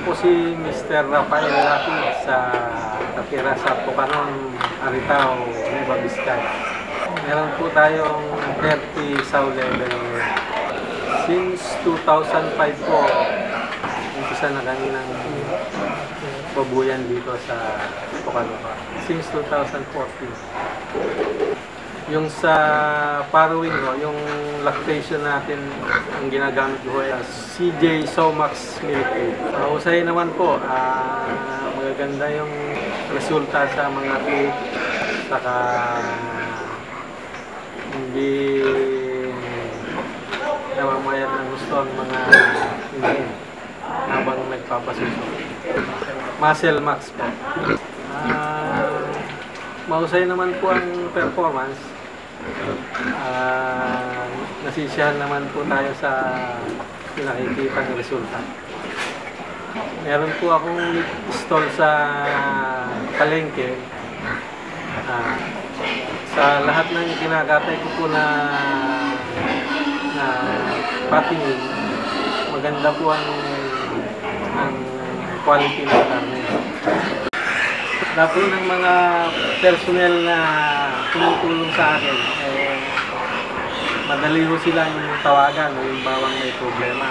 po si Mr. Rafael Laki sa katira sa Pucanon, Aritao, Nueva Vizcaya. Meron po tayong 30 sow level. Since 2005 po, umpisa na kami ng babuyan dito sa Pucanon. Since 2014. Yung sa farrowing ko, yung lactation natin, ang ginagamit ko ay CJ Somax Milk Feed. Mahusay naman po, magaganda yung resulta sa mga feed, saka hindi namamayat ng gusto ang mga inahin habang nagpapasuso. Muscle Max po. Mahusay naman po ang performance. Nasisiyahan naman po tayo sa pinakikita ng resulta. Meron po akong stall sa palengke. Sa lahat ng kinakatay ko po na patingin, maganda po ang quality ng karne. Lahat ng mga personnel na tumutulong sa akin, madali ho sila yung tawagan o yung bawang may problema.